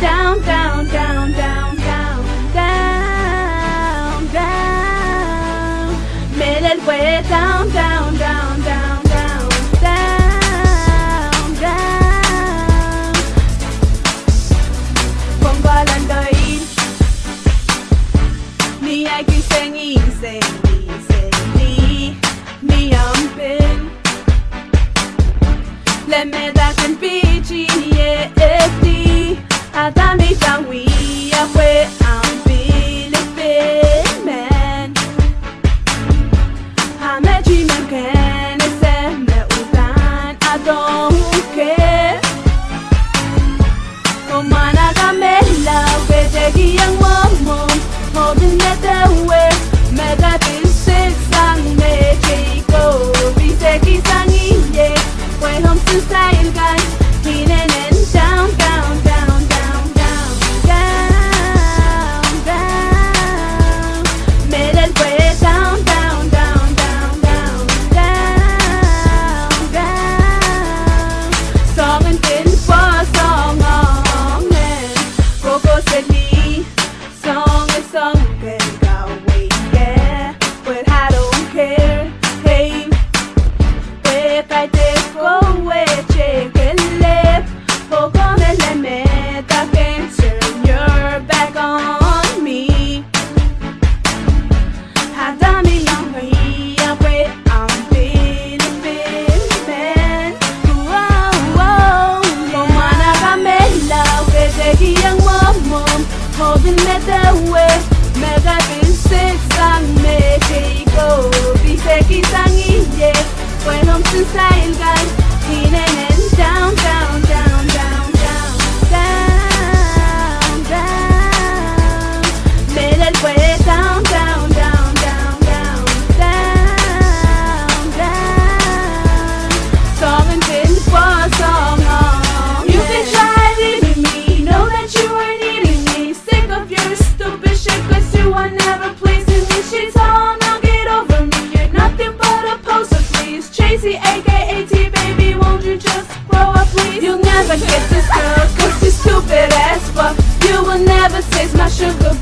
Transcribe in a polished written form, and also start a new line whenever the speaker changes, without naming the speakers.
down, down, down, down, down, down, down. Made it way down, down, down, down, down, down, down. Không có lần đời ni ai cứ sẽ nghĩ sẽ đi ni âm bên let me that can be GFD I thought me down we are where I'm feeling man I'm a dream and can say me utan I don't care Come on I got me love with the young mom holding it away me that is six sang me go be seki sangi yeah when home to style guys in and down down down down down down down made it way down down down down down down down song and tin for song on man Coco said me song is song can go away yeah but I don't care hey if I did go away check it left for come and let me that can turn your back on me I done me young way I'm feeling man whoa whoa come on I got me love with the young mom holding me that way mega been six sang me go be seki sangi yeah when I'm to style guys in and down down down down down down down made it way down down down down down down down song and tin for song on you can try leaving me know that you are needing me sick of your stupid shit cause you are never pleasing me shit's all now get over me you're nothing but a poser please Tracy aka T baby won't you just grow up please you'll never get this girl cause she's stupid as fuck you will never taste my sugar